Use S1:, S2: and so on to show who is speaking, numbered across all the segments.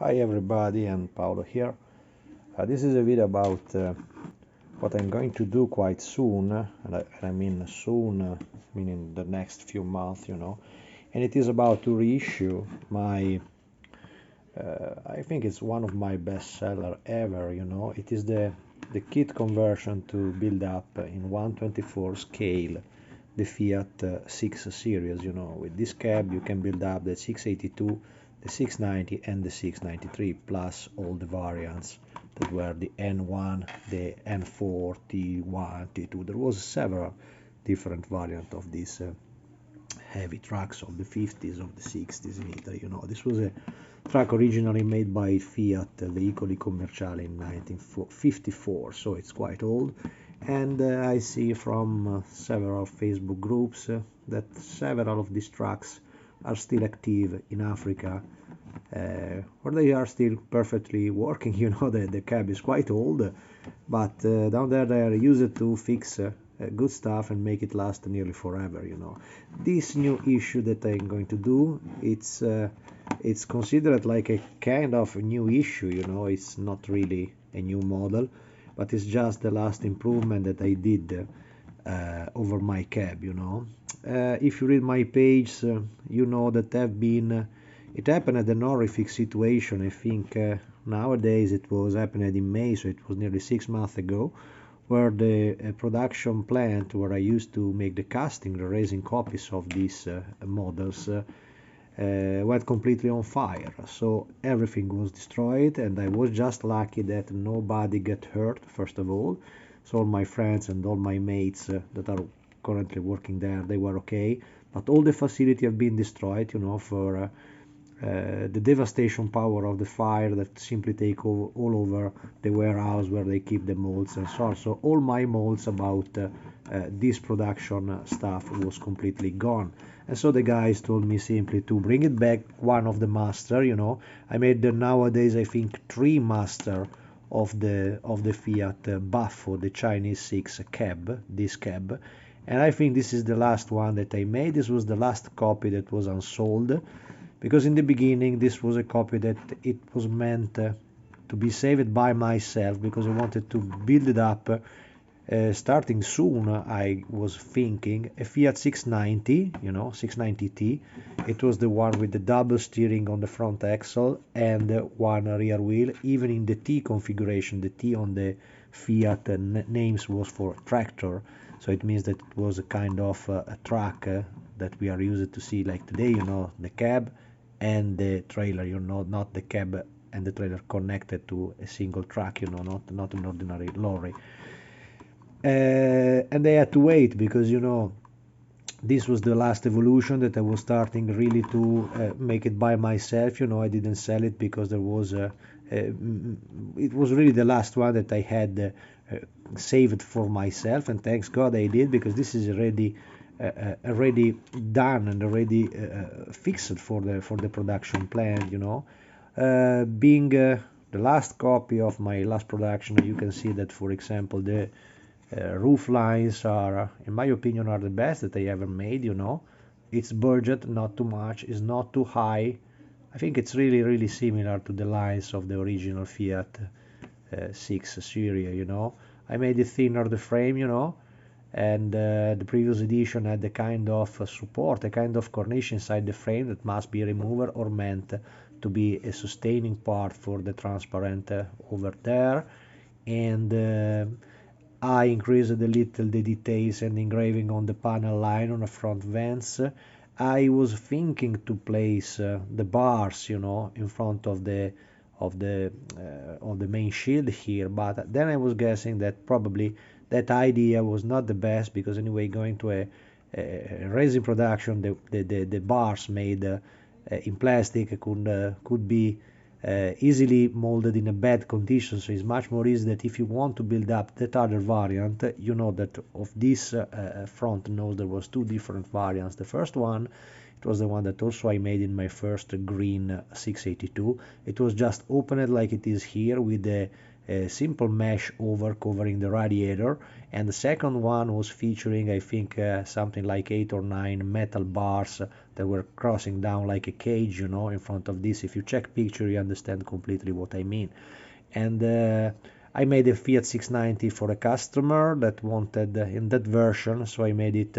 S1: Hi everybody, and Paolo here. This is a video about what I'm going to do quite soon, and I mean soon, meaning the next few months, and it is about to reissue my, I think it's one of my best seller ever, it is the kit conversion to build up in 1/24 scale the Fiat 6 series. With this cab you can build up the 682, the 690 and the 693 plus all the variants that were the N1, the N4, T1, T2. There was several different variants of these heavy trucks of the 50s, of the 60s in Italy. This was a truck originally made by Fiat Veicoli Commerciali in 1954, so it's quite old. And I see from several Facebook groups that several of these trucks are still active in Africa, where they are still perfectly working. The cab is quite old, but down there they are used to fix good stuff and make it last nearly forever. This new issue that I'm going to do, it's considered like a kind of a new issue. It's not really a new model, but it's just the last improvement that I did over my cab. If you read my page, you know that it happened at an horrific situation. I think nowadays it was happened in May, so it was nearly 6 months ago, where the production plant where I used to make the casting, the resin copies of these models, went completely on fire. So everything was destroyed, and I was just lucky that nobody got hurt, first of all. So all my friends and all my mates that are currently working there, they were okay. But all the facility have been destroyed, for the devastation power of the fire that simply take all over the warehouse where they keep the molds and so on. So all my molds about this production stuff was completely gone. And so the guys told me simply to bring it back, one of the master. I made nowadays I think 3 master of the Fiat Buffo, the Chinese 6 cab, this cab. And I think this is the last one that I made. This was the last copy that was unsold, because in the beginning this was a copy that it was meant to be saved by myself, because I wanted to build it up starting soon. I was thinking a Fiat 690, 690T. It was the one with the double steering on the front axle and one rear wheel. Even in the T configuration, the T on the Fiat names was for tractor, so it means that it was a kind of a truck that we are used to see like today, the cab and the trailer, not the cab and the trailer connected to a single truck, not an ordinary lorry. And they had to wait, because this was the last evolution that I was starting really to make it by myself. I didn't sell it because there was it was really the last one that I had saved for myself, and thanks God I did, because this is already done and already fixed for the production plant. Being the last copy of my last production, you can see that, for example, the roof lines are, in my opinion, are the best that I ever made. It's budget, not too much, it's not too high. I think it's really similar to the lines of the original Fiat 6 series. I made it thinner, the frame, and the previous edition had a kind of support, a kind of cornice inside the frame that must be removed or meant to be a sustaining part for the transparent over there. And I increased a little the details and engraving on the panel line on the front vents. I was thinking to place the bars, in front of the main shield here, but then I was guessing that probably that idea was not the best, because anyway, going to a resin production, the bars made in plastic could be easily molded in a bad condition. So it's much more easy that if you want to build up that other variant, that of this front nose there was 2 different variants. The first one, it was the one that also I made in my first green 682. It was just opened like it is here, with a a simple mesh over covering the radiator, and the second one was featuring, I think, something like 8 or 9 metal bars that were crossing down like a cage, you know, in front of this. If you check picture, you understand completely what I mean. And I made a Fiat 690 for a customer that wanted in that version, so I made it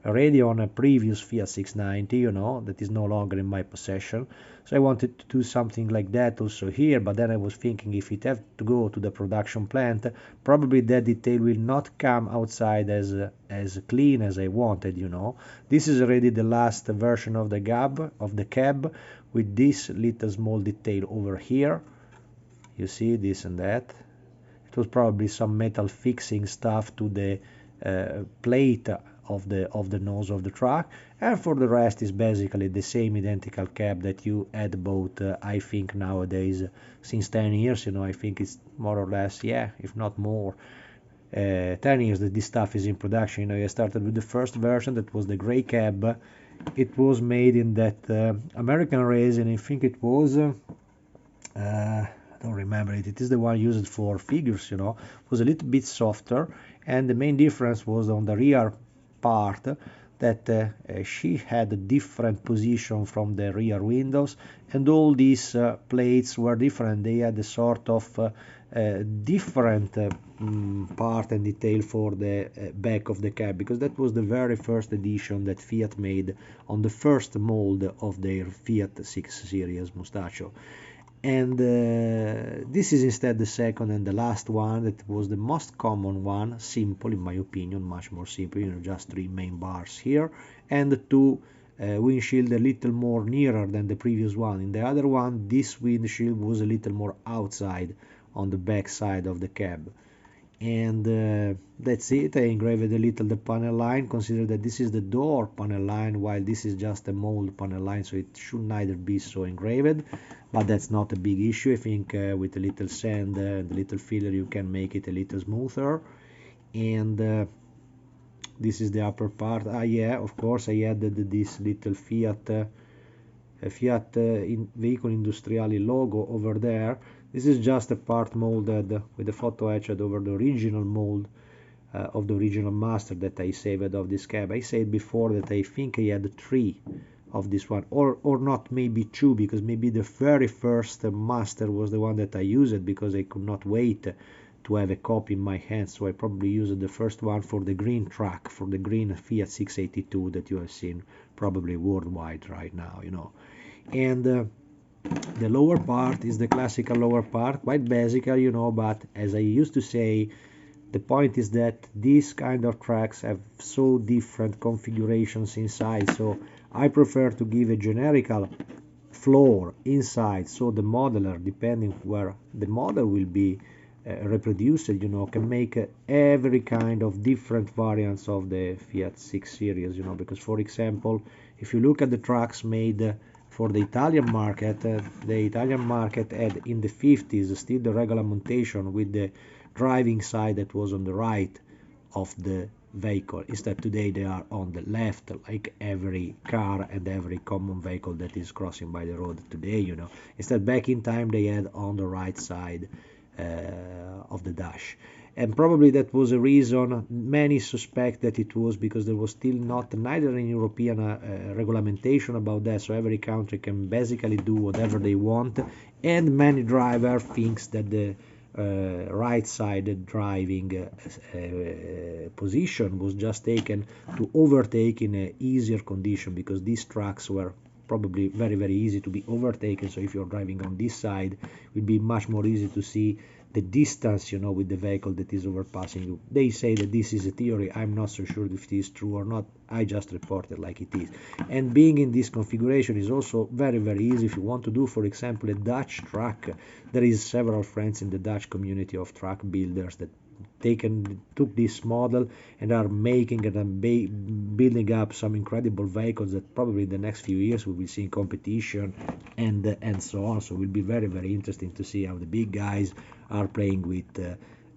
S1: already on a previous Fiat 690, you know, that is no longer in my possession. So I wanted to do something like that also here, but then I was thinking if it have to go to the production plant, probably that detail will not come outside as clean as I wanted, you know. This is already the last version of the cab with this little small detail over here. You see this and that. It was probably some metal fixing stuff to the plate of the nose of the truck, and for the rest is basically the same identical cab that you had bought, I think nowadays since 10 years, you know. I think it's more or less, yeah, if not more, 10 years that this stuff is in production. You know, I started with the first version that was the gray cab. It was made in that American resin. I think it was I don't remember it. It is the one used for figures, you know. It was a little bit softer, and the main difference was on the rear part that she had a different position from the rear windows, and all these plates were different. They had a sort of different part and detail for the back of the cab, because that was the very first edition that Fiat made on the first mold of their Fiat 6 Series Mustaccio. And this is instead the second and the last one, that was the most common one, simple in my opinion, much more simple, you know, just 3 main bars here, and 2 windshield a little more nearer than the previous one. In the other one, this windshield was a little more outside on the back side of the cab. And that's it. I engraved a little the panel line. Consider that this is the door panel line, while this is just a mold panel line, so it should neither be so engraved, but that's not a big issue. I think with a little sand and a little filler you can make it a little smoother. And this is the upper part. Yeah, of course I added this little Fiat Veicoli Industriali logo over there. This is just a part molded with a photo etched over the original mold of the original master that I saved of this cab. I said before that I think I had 3 of this one, or not, maybe 2, because maybe the very first master was the one that I used, because I could not wait to have a copy in my hands, so I probably used the first one for the green truck, for the green Fiat 682 that you have seen probably worldwide right now, you know. And the lower part is the classical lower part, quite basic, you know, but as I used to say, the point is that these kind of trucks have so different configurations inside, so I prefer to give a generical floor inside, so the modeler, depending where the model will be reproduced, you know, can make every kind of different variants of the Fiat 6 Series, you know, because for example, if you look at the trucks made for the Italian market had in the 50s still the regolamontation with the driving side that was on the right of the vehicle. Instead today they are on the left, like every car and every common vehicle that is crossing by the road today, you know. Instead back in time they had on the right side of the dash. And probably that was a reason. Many suspect that it was because there was still neither an European regulation about that, so every country can basically do whatever they want, and many driver thinks that the right side driving position was just taken to overtake in a easier condition, because these trucks were probably very easy to be overtaken. So if you're driving on this side, it will be much more easy to see the distance, you know, with the vehicle that is overpassing you. They say that this is a theory. I'm not so sure if it is true or not. I just report it like it is. And being in this configuration is also very easy if you want to do, for example, a Dutch truck. There is several friends in the Dutch community of truck builders that took this model and are making it and building up some incredible vehicles that probably in the next few years we will see in competition and so on. So it will be very interesting to see how the big guys are playing with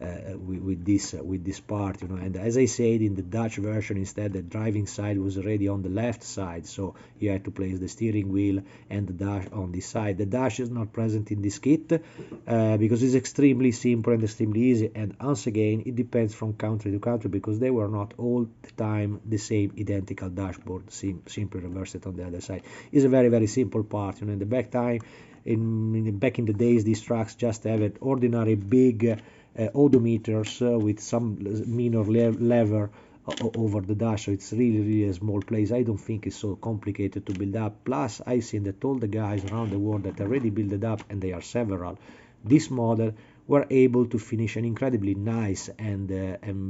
S1: with this part, you know. And as I said, in the Dutch version, instead the driving side was already on the left side, so you had to place the steering wheel and the dash on this side. The dash is not present in this kit because it's extremely simple and extremely easy, and once again it depends from country to country, because they were not all the time the same identical dashboard. Simply reverse it on the other side. It's a very simple part, you know. In the back back in the days, these trucks just have an ordinary big odometers with some minor lever over the dash, so it's really a small place. I don't think it's so complicated to build up. Plus, I've seen that all the guys around the world that already built it up, and they are several, this model, were able to finish an incredibly nice and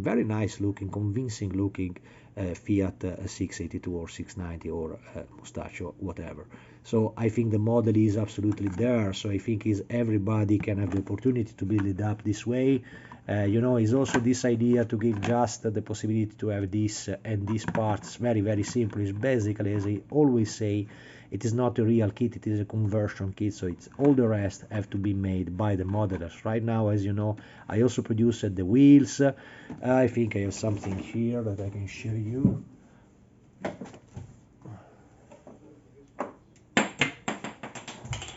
S1: very nice looking, convincing looking Fiat 682 or 690 or Mustaccio, whatever. So I think the model is absolutely there. So I think everybody can have the opportunity to build it up this way. You know, it's also this idea to give just the possibility to have this and these parts very simple. It's basically, as I always say, it is not a real kit, it is a conversion kit, so it's all the rest have to be made by the modelers. Right now, as you know, I also produced the wheels. I think I have something here that I can show you.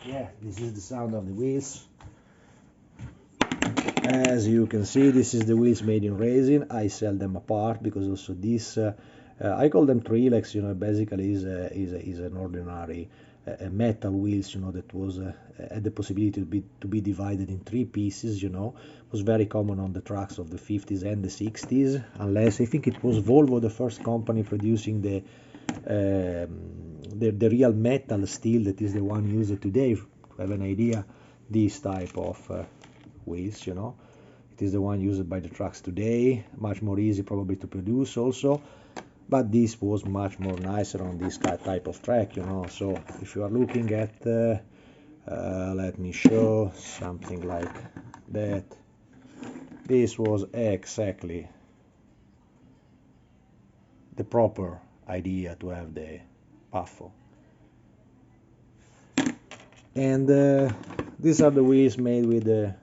S1: Yeah, this is the sound of the wheels. As you can see, this is the wheels made in resin. I sell them apart because also this I call them trilex, you know. Basically is an ordinary metal wheels, you know, that was had the possibility to be divided in 3 pieces, you know. It was very common on the trucks of the 50s and the 60s, unless I think it was Volvo, the first company producing the real metal steel that is the one used today. To have an idea, this type of wheels, you know, it is the one used by the trucks today. Much more easy probably to produce also, but this was much more nicer on this type of track, you know. So if you are looking at let me show something like that. This was exactly the proper idea to have the baffle. And these are the wheels made with the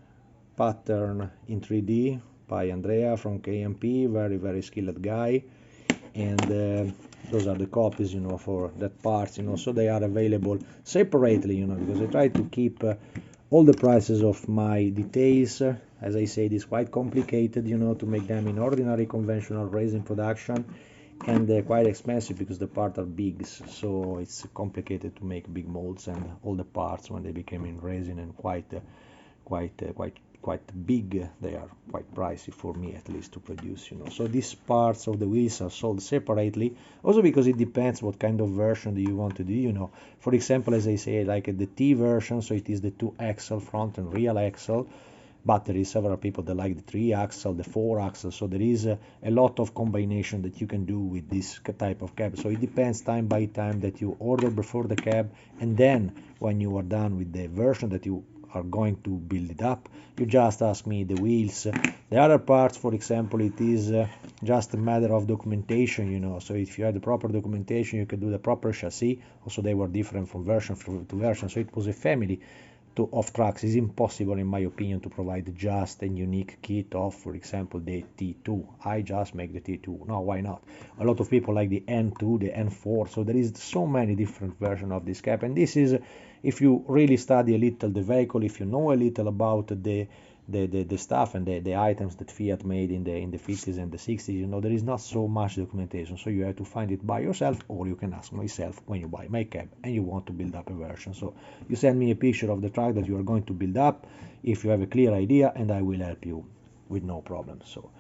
S1: pattern in 3D by Andrea from KMP, very skilled guy. And those are the copies, you know, for that parts, you know. So they are available separately, you know, because I try to keep all the prices of my details. As I said, it's quite complicated, you know, to make them in ordinary conventional resin production, and they're quite expensive because the parts are big, so it's complicated to make big molds, and all the parts, when they became in resin and quite big, they are quite pricey for me, at least, to produce, you know. So these parts of the wheels are sold separately, also because it depends what kind of version do you want to do, you know. For example, as I say, like the T version, so it is the 2-axle front and rear axle, but there is several people that like the 3-axle, the 4-axle, so there is a lot of combination that you can do with this type of cab. So it depends time by time that you order before the cab, and then when you are done with the version that you are going to build it up, you just ask me the wheels. The other parts, for example, it is just a matter of documentation, you know. So if you have the proper documentation, you can do the proper chassis. Also, they were different from version to version, so it was a family of trucks. It's impossible, in my opinion, to provide just a unique kit of, for example, the T2. I just make the T2. No, why not? A lot of people like the N2, the N4, so there is so many different versions of this cab. And this is, if you really study a little the vehicle, if you know a little about the stuff and the items that Fiat made in the 50s and the 60s, you know, there is not so much documentation, so you have to find it by yourself, or you can ask myself when you buy my cab and you want to build up a version. So you send me a picture of the truck that you are going to build up, if you have a clear idea, and I will help you with no problem. So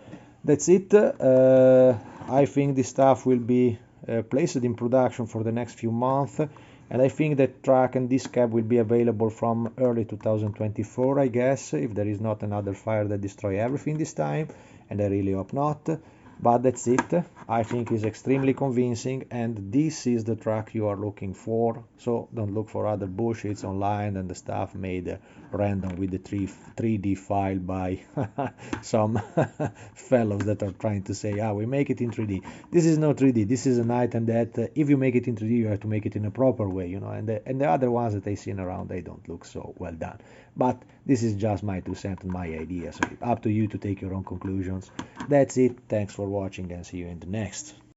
S1: that's it. I think this stuff will be placed in production for the next few months, and I think that truck and this cab will be available from early 2024, I guess, if there is not another fire that destroy everything this time, and I really hope not. But that's it. I think it's extremely convincing, and this is the truck you are looking for. So don't look for other bullshits online and the stuff made random with the 3D file by some fellows that are trying to say, we make it in 3D. This is not 3D. This is an item that if you make it in 3D, you have to make it in a proper way, you know. And the other ones that I've seen around, they don't look so well done. But this is just my 2 cents and my idea. So it's up to you to take your own conclusions. That's it. Thanks for watching and see you in the next.